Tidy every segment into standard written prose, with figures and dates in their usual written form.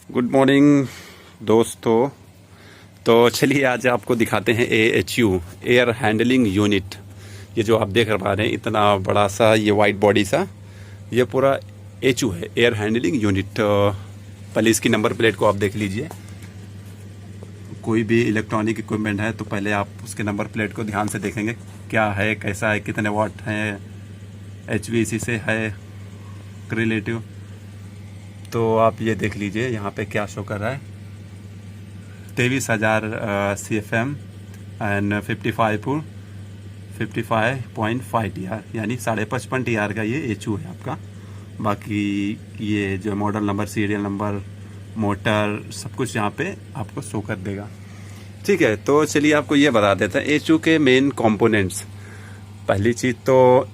Good morning दोस्तों। तो चलिए आज आपको दिखाते हैं AHU एयर हैंडलिंग यूनिट। ये जो आप देख पा रहे हैं इतना बड़ा सा ये वाइट बॉडी सा ये पूरा AHU है, एयर हैंडलिंग यूनिट। पहले इसकी नंबर प्लेट को आप देख लीजिए। कोई भी इलेक्ट्रॉनिक इक्विपमेंट है तो पहले आप उसके नंबर प्लेट को ध्यान से देखेंगे, क्या है, कैसा है, कितने वाट है, HVAC से है रिलेटिव। तो आप ये देख लीजिए यहाँ पे क्या शो कर रहा है, 23,000 CFM एंड 55.5 TR, यानी 55.5 TR का ये HU है आपका। बाकी ये जो model number, serial number, motor, सब कुछ यहाँ पे आपको शो कर देगा। ठीक है, तो चलिए आपको ये बता देते हैं HU के मेन कंपोनेंट्स। पहली चीज़ तो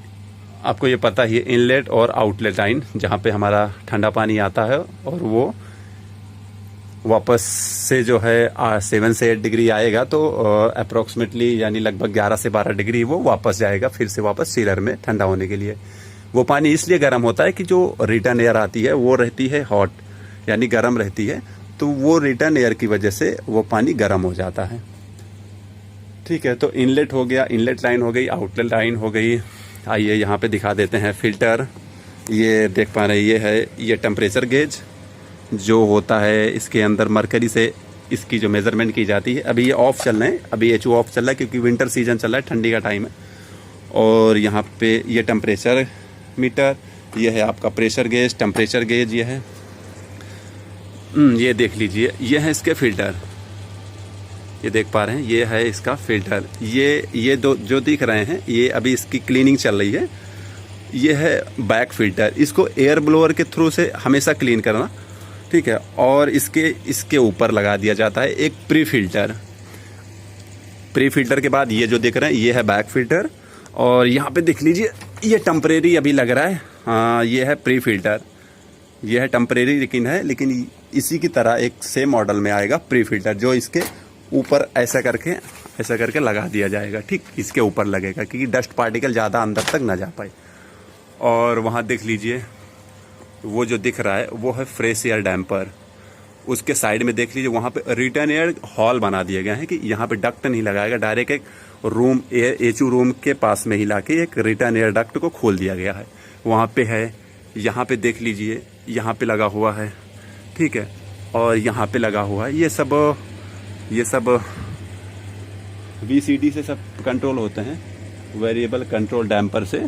आपको ये पता ही है, इनलेट और आउटलेट लाइन, जहाँ पे हमारा ठंडा पानी आता है और वो वापस से जो है 7 से 8 डिग्री आएगा, तो अप्रोक्सीमेटली यानी लगभग 11 से 12 डिग्री वो वापस जाएगा फिर से वापस चिलर में ठंडा होने के लिए। वो पानी इसलिए गर्म होता है कि जो रिटर्न एयर आती है वो रहती है हॉट, यानी गर्म रहती है, तो वो रिटर्न एयर की वजह से वो पानी गर्म हो जाता है। ठीक है, तो इनलेट हो गया, इनलेट लाइन हो गई, आउटलेट लाइन हो गई। आइए यहाँ पे दिखा देते हैं फिल्टर। ये देख पा रहे हैं, ये टेम्परेचर गेज जो होता है, इसके अंदर मरकरी से इसकी जो मेज़रमेंट की जाती है। अभी ये ऑफ चल रहे हैं, अभी HU ऑफ चल रहा है क्योंकि विंटर सीजन चल रहा है, ठंडी का टाइम है। और यहाँ पे ये टेम्परेचर मीटर, ये है आपका प्रेशर गेज, टेम्परेचर गेज ये है। ये देख लीजिए, ये है इसके फिल्टर, ये देख पा रहे हैं, ये है इसका फिल्टर। ये दो जो दिख रहे हैं, ये अभी इसकी क्लीनिंग चल रही है। ये है बैक फिल्टर, इसको एयर ब्लोअर के थ्रू से हमेशा क्लीन करना, ठीक है। और इसके ऊपर लगा दिया जाता है एक प्री फिल्टर। प्री फिल्टर के बाद ये जो दिख रहे हैं ये है बैक फिल्टर। और यहाँ पे देख लीजिए, ये टेम्परेरी अभी लग रहा है, हाँ ये है प्री फिल्टर, ये है टेम्परेरी लेकिन इसी की तरह एक सेम मॉडल में आएगा प्री फिल्टर, जो इसके ऊपर ऐसा करके लगा दिया जाएगा। ठीक, इसके ऊपर लगेगा क्योंकि डस्ट पार्टिकल ज़्यादा अंदर तक ना जा पाए। और वहाँ देख लीजिए, वो जो दिख रहा है वो है फ्रेश एयर डैम्पर। उसके साइड में देख लीजिए, वहाँ पे रिटर्न एयर हॉल बना दिए गए हैं कि यहाँ पे डक्ट नहीं लगाएगा, डायरेक्ट एक रूम HU रूम के पास में ही लाके एक रिटर्न एयर डक्ट को खोल दिया गया है। वहाँ पे है, यहाँ पे देख लीजिए, यहाँ पे लगा हुआ है, ठीक है, और यहाँ पे लगा हुआ है। ये सब VCD से सब कंट्रोल होते हैं, वेरिएबल कंट्रोल डैम्पर से।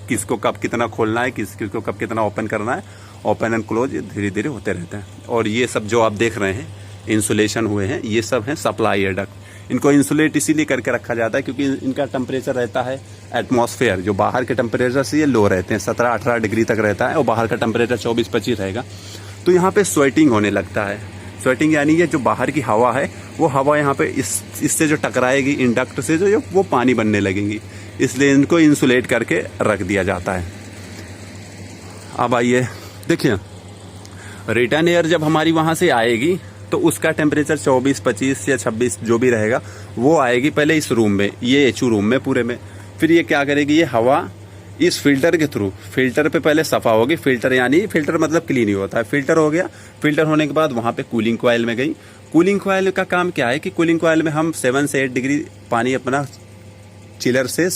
किसको कब कितना खोलना है, किसको कब कितना ओपन करना है, ओपन एंड क्लोज धीरे धीरे होते रहते हैं। और ये सब जो आप देख रहे हैं इंसुलेशन हुए हैं, ये सब हैं सप्लाई एयर डक्ट। इनको इंसुलेट इसीलिए करके रखा जाता है क्योंकि इनका टेम्परेचर रहता है एटमॉस्फेयर, जो बाहर के टेम्परेचर से ये लो रहते हैं, 17-18 डिग्री तक रहता है, और बाहर का टेम्परेचर 24-25 रहेगा। तो यहाँ पे स्वेटिंग होने लगता है। स्वेटिंग यानी ये जो बाहर की हवा है, वो हवा यहाँ पे इससे जो टकराएगी इन डक्ट से, जो वो पानी बनने लगेंगी, इसलिए इनको इंसुलेट करके रख दिया जाता है। अब आइए देखिए, रिटर्न एयर जब हमारी वहाँ से आएगी तो उसका टेम्परेचर 24-25 या 26 जो भी रहेगा, वो आएगी पहले इस रूम में, ये HU रूम में पूरे में। फिर ये क्या करेगी, ये हवा इस फिल्टर के थ्रू, फिल्टर पे पहले सफा होगी। फिल्टर यानी फिल्टर मतलब क्लीन ही होता है। फिल्टर हो गया, फिल्टर होने के बाद वहाँ पे कूलिंग कॉइल में गई। कूलिंग कॉइल का काम क्या है कि कूलिंग कॉइल में हम 7 से 8 डिग्री पानी अपना चिलर से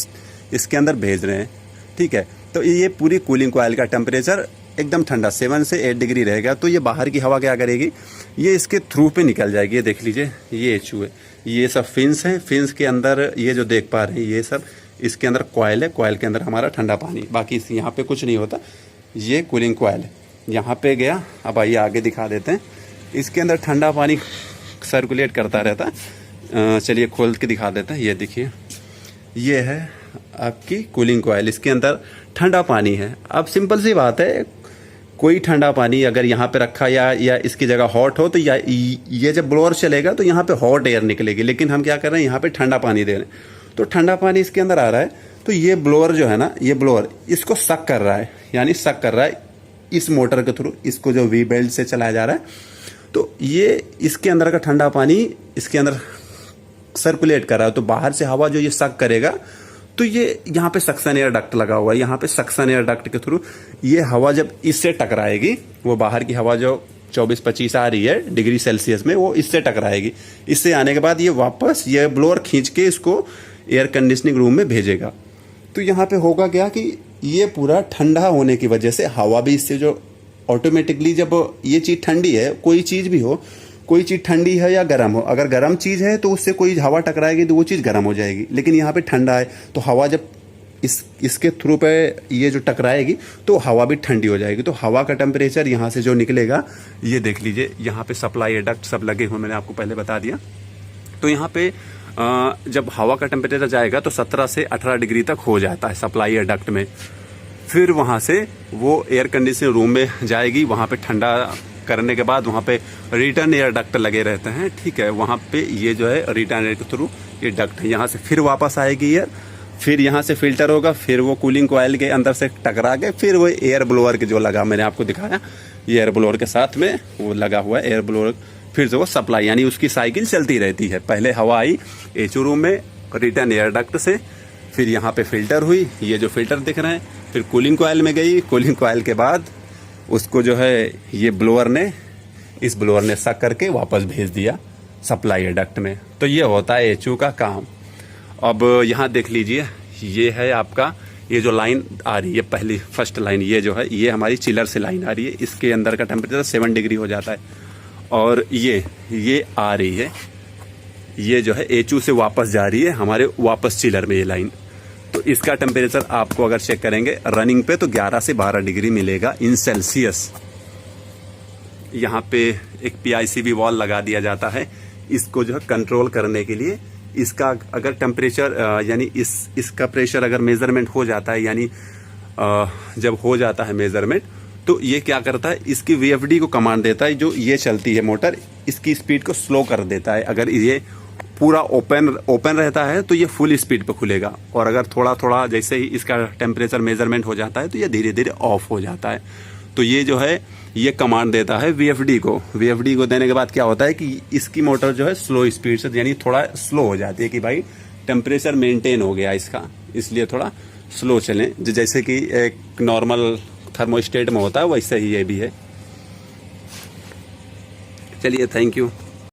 इसके अंदर भेज रहे हैं, ठीक है। तो ये पूरी कूलिंग कॉइल का टेम्परेचर एकदम ठंडा 7 से 8 डिग्री रहेगा। तो ये बाहर की हवा क्या करेगी, ये इसके थ्रू पे निकल जाएगी। ये देख लीजिए, ये HU है, ये सब फिन्स हैं। फिन्स के अंदर ये जो देख पा रहे हैं, ये सब इसके अंदर कॉइल है, कॉइल के अंदर हमारा ठंडा पानी, बाकी यहाँ पे कुछ नहीं होता। ये कूलिंग कॉइल है, यहाँ पे गया। अब आइए आगे दिखा देते हैं, इसके अंदर ठंडा पानी सर्कुलेट करता रहता है। चलिए खोल के दिखा देते हैं। ये देखिए, ये है आपकी कूलिंग कॉइल, इसके अंदर ठंडा पानी है। अब सिंपल सी बात है, कोई ठंडा पानी अगर यहाँ पे रखा या इसकी जगह हॉट हो, तो ये जब ब्लोअर चलेगा तो यहाँ पे हॉट एयर निकलेगी। लेकिन हम क्या कर रहे हैं, यहाँ पे ठंडा पानी दे रहे हैं, तो ठंडा पानी इसके अंदर आ रहा है। तो ये ब्लोअर जो है ना, ये ब्लोअर इसको सक कर रहा है, यानी सक कर रहा है इस मोटर के थ्रू, इसको जो V बेल्ट से चलाया जा रहा है। तो ये इसके अंदर का ठंडा पानी इसके अंदर सर्कुलेट कर रहा है। तो बाहर से हवा जो ये सक करेगा, तो ये यहाँ पे सक्शन एयर डक्ट लगा हुआ है, यहाँ पे सक्शन एयर डक्ट के थ्रू ये हवा जब इससे टकराएगी, वो बाहर की हवा जो 24-25 आ रही है डिग्री सेल्सियस में, वो इससे टकराएगी। इससे आने के बाद ये वापस ये ब्लोअर खींच के इसको एयर कंडीशनिंग रूम में भेजेगा। तो यहाँ पे होगा क्या कि ये पूरा ठंडा होने की वजह से हवा भी इससे जो ऑटोमेटिकली, जब ये चीज़ ठंडी है, कोई चीज़ भी हो, कोई चीज़ ठंडी है या गर्म हो, अगर गर्म चीज़ है तो उससे कोई हवा टकराएगी तो वो चीज़ गर्म हो जाएगी। लेकिन यहाँ पे ठंडा है तो हवा जब इसके थ्रू पे ये जो टकराएगी तो हवा भी ठंडी हो जाएगी। तो हवा का टेम्परेचर यहाँ से जो निकलेगा, ये देख लीजिए, यहाँ पे सप्लाई डक्ट सब लगे हुए, मैंने आपको पहले बता दिया। तो यहाँ पे जब हवा का टेम्परेचर जाएगा तो 17 से 18 डिग्री तक हो जाता है सप्लाई डक्ट में। फिर वहाँ से वो एयर कंडीशनर रूम में जाएगी, वहाँ पे ठंडा करने के बाद वहाँ पे रिटर्न एयर डक्ट लगे रहते हैं, ठीक है। वहाँ पे ये जो है रिटर्न एयर के थ्रू ये डक्ट है, यहाँ से फिर वापस आएगी एयर, फिर यहाँ से फिल्टर होगा, फिर वो कूलिंग कॉइल के अंदर से टकरा के फिर वो एयर ब्लोअर के जो लगा, मैंने आपको दिखाया, ये एयर ब्लोअर के साथ में वो लगा हुआ है एयर ब्लोअर, फिर से वो सप्लाई, यानी उसकी साइकिल चलती रहती है। पहले हवा आई एचओ रूम में रिटर्न एयर डक्ट से, फिर यहाँ पे फिल्टर हुई, ये जो फिल्टर दिख रहे हैं, फिर कूलिंग कॉइल में गई, कूलिंग कॉइल के बाद उसको जो है ये ब्लोअर ने, इस ब्लोअर ने सक करके वापस भेज दिया सप्लाई डक्ट में। तो ये होता है एचओ का काम। अब यहाँ देख लीजिए, ये है आपका, ये जो लाइन आ रही है पहली फर्स्ट लाइन, ये जो है ये हमारी चिलर से लाइन आ रही है, इसके अंदर का टेम्परेचर 7 डिग्री हो जाता है। और ये आ रही है, ये जो है एचओ से वापस जा रही है हमारे वापस चिलर में ये लाइन। तो इसका टेम्परेचर आपको अगर चेक करेंगे रनिंग पे तो 11 से 12 डिग्री मिलेगा इन सेल्सियस। यहाँ पे एक PICV वॉल लगा दिया जाता है इसको जो है कंट्रोल करने के लिए। इसका अगर टेम्परेचर यानी इसका प्रेशर अगर मेजरमेंट हो जाता है, यानी जब हो जाता है मेजरमेंट, तो ये क्या करता है, इसकी VFD को कमांड देता है, जो ये चलती है मोटर, इसकी स्पीड को स्लो कर देता है। अगर ये पूरा ओपन रहता है तो ये फुल स्पीड पे खुलेगा, और अगर थोड़ा थोड़ा जैसे ही इसका टेम्परेचर मेजरमेंट हो जाता है तो ये धीरे धीरे ऑफ हो जाता है। तो ये जो है ये कमांड देता है VFD को। VFD को देने के बाद क्या होता है कि इसकी मोटर जो है स्लो स्पीड से, यानी थोड़ा स्लो हो जाती है कि भाई टेम्परेचर मेंटेन हो गया इसका, इसलिए थोड़ा स्लो चलें, जैसे कि एक नॉर्मल थर्मोस्टेट में होता है वैसे ही ये भी है। चलिए, थैंक यू।